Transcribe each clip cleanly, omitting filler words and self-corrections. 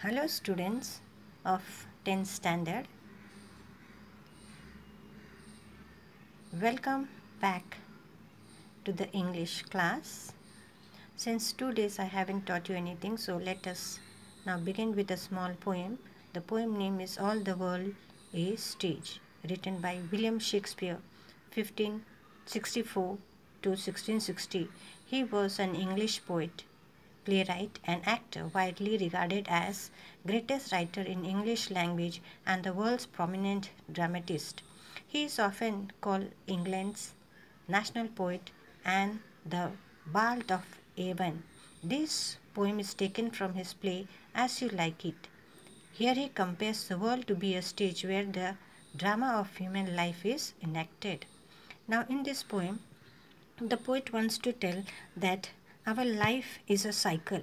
Hello students of 10th standard. Welcome back to the English class. Since 2 days I haven't taught you anything, so let us now begin with a small poem. The poem name is All the World is Stage, written by William Shakespeare, 1564 to 1660. He was an English poet, playwright and actor, widely regarded as greatest writer in English language and the world's prominent dramatist. He is often called England's national poet and the Bard of Avon. This poem is taken from his play As You Like It. Here he compares the world to be a stage where the drama of human life is enacted. Now in this poem, the poet wants to tell that our life is a cycle.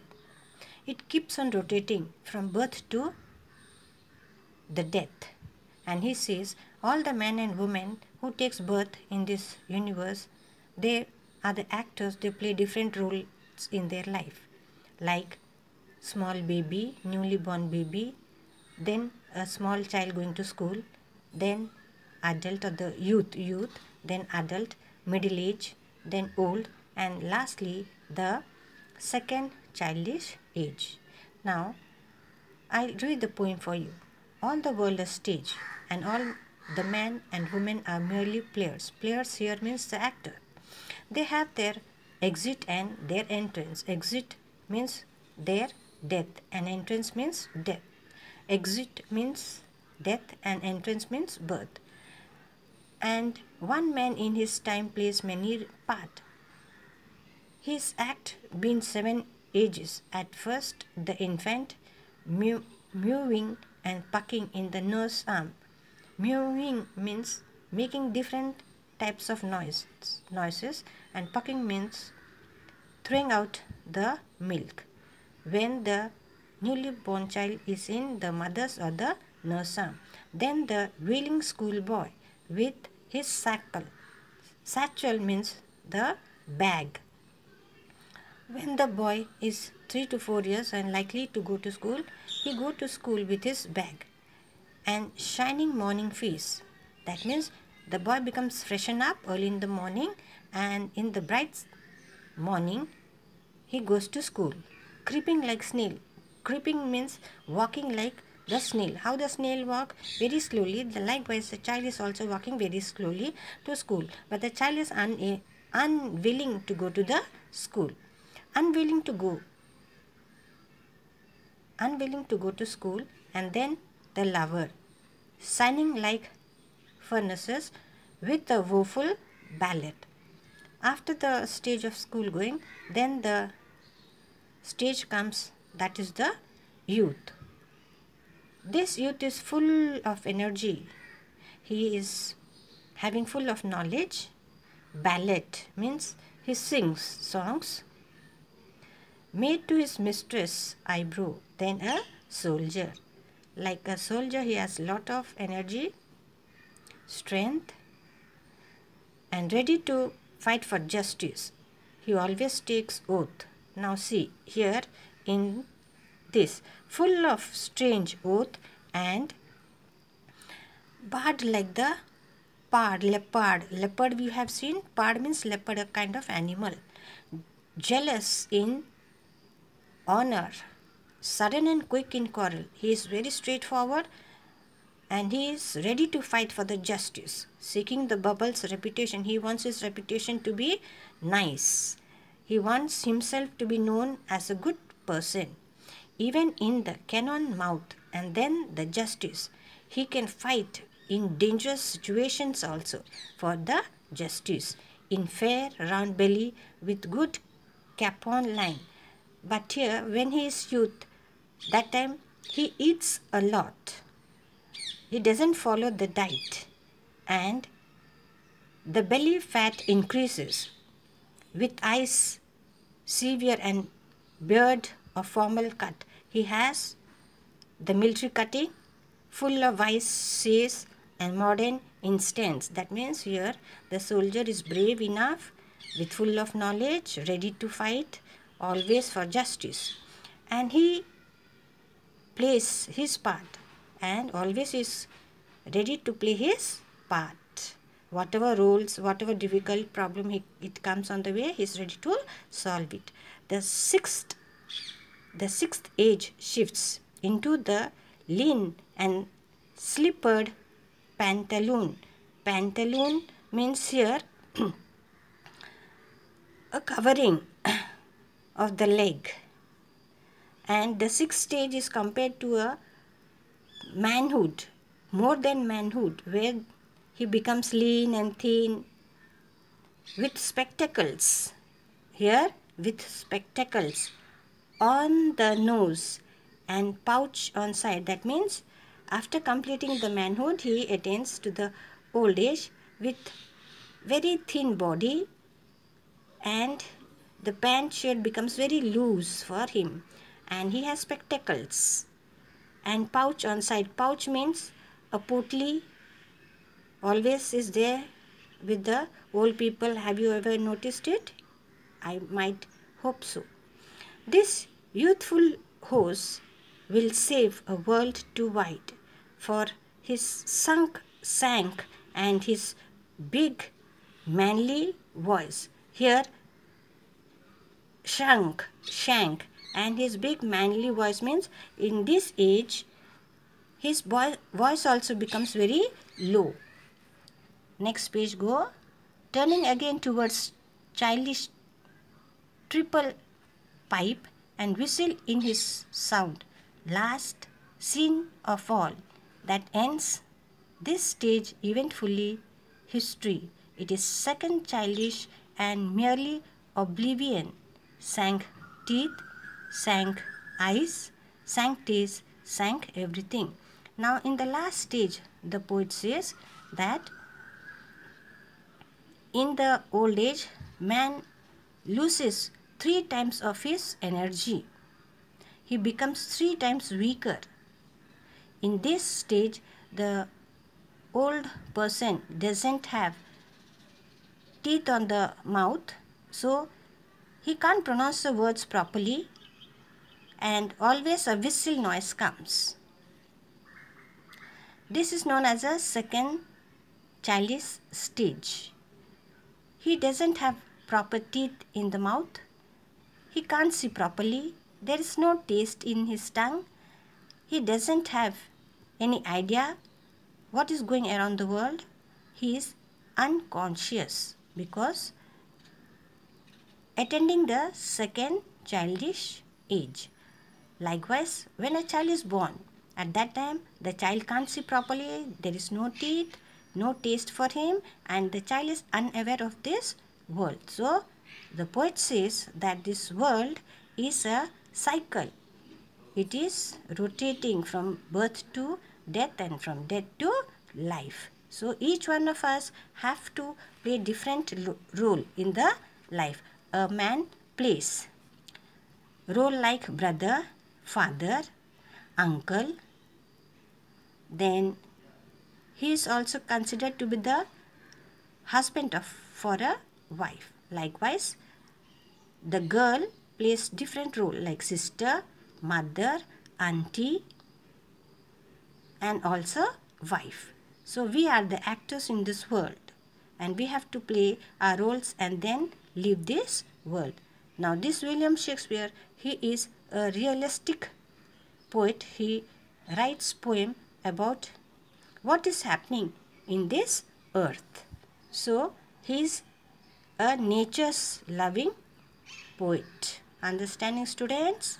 It keeps on rotating from birth to the death. And he says all the men and women who takes birth in this universe, they are the actors, they play different roles in their life. Like small baby, newly born baby, then a small child going to school, then adult or the youth, then adult, middle age, then old, and lastly the second childish age. Now I'll read the poem for you. All the world is stage, and all the men and women are merely players. Players here means the actor. They have their exit and their entrance. Exit means their death, and entrance means death. Exit means death and entrance means birth. And one man in his time plays many parts. His act been 7 ages. At first the infant, mewing and pucking in the nurse arm. Mewing means making different types of noises, and pucking means throwing out the milk. When the newly born child is in the mother's or the nurse arm, then the wheeling schoolboy with his satchel. Satchel means the bag. When the boy is 3 to 4 years and likely to go to school, he go to school with his bag and shining morning face. That means the boy becomes freshen up early in the morning, and in the bright morning he goes to school. Creeping like snail. Creeping means walking like the snail. How the snail walk? Very slowly. Likewise the child is also walking very slowly to school, but the child is unwilling to go to the school. Unwilling to go to school. And then the lover, shining like furnaces with a woeful ballad. After the stage of school going, then the stage comes, that is the youth. This youth is full of energy. He is having full of knowledge. Ballad means he sings songs. Made to his mistress eyebrow, then a soldier. Like a soldier, he has lot of energy, strength, and ready to fight for justice. He always takes oath. Now see here in this, full of strange oath and bard like the leopard. Leopard we have seen. Pard means leopard, a kind of animal. Jealous in honor, sudden and quick in quarrel. He is very straightforward and he is ready to fight for the justice. Seeking the bubble's reputation. He wants his reputation to be nice. He wants himself to be known as a good person. Even in the cannon mouth, and then the justice. He can fight in dangerous situations also for the justice. In fair round belly with good capon line. But here when he is youth, that time he eats a lot. He doesn't follow the diet and the belly fat increases. With eyes severe and beard of formal cut. He has the military cutting, full of vices and modern instincts. That means here the soldier is brave enough, with full of knowledge, ready to fight, always for justice. And he plays his part and always is ready to play his part. Whatever roles, whatever difficult problem it comes on the way, he is ready to solve it. The sixth age shifts into the lean and slippered pantaloon. Pantaloon means here a covering of the leg, and the sixth stage is compared to a manhood, more than manhood, where he becomes lean and thin with spectacles. Here with spectacles on the nose and pouch on side. That means after completing the manhood, he attains to the old age with very thin body, and the pant shirt becomes very loose for him, and he has spectacles and pouch on side. Pouch means a potli always is there with the old people. Have you ever noticed it? I might hope so. This youthful horse will save a world too wide, for his sank and his big manly voice. Here shank, and his big manly voice means in this age his voice also becomes very low. Next page go. Turning again towards childish triple pipe and whistle in his sound. Last scene of all that ends this stage eventfully history. It is second childish and merely oblivion. Sank teeth, sank eyes, sank taste, sank everything. Now in the last stage, the poet says that in the old age, man loses 3 times of his energy. He becomes 3 times weaker. In this stage, the old person doesn't have teeth on the mouth, so he can't pronounce the words properly, and always a whistle noise comes. This is known as a second childish stage. He doesn't have proper teeth in the mouth. He can't see properly. There is no taste in his tongue. He doesn't have any idea what is going around the world. He is unconscious because attending the second childish age. Likewise, when a child is born, at that time the child can't see properly, there is no teeth, no taste for him, and the child is unaware of this world. So the poet says that this world is a cycle. It is rotating from birth to death and from death to life. So each one of us have to play different role in the life. A man plays role like brother, father, uncle. Then he is also considered to be the husband for a wife. Likewise, the girl plays different role like sister, mother, auntie, and also wife. So we are the actors in this world, and we have to play our roles and then leave this world. Now this William Shakespeare, he is a realistic poet. He writes poem about what is happening in this earth. So he is a nature's loving poet. Understanding, students?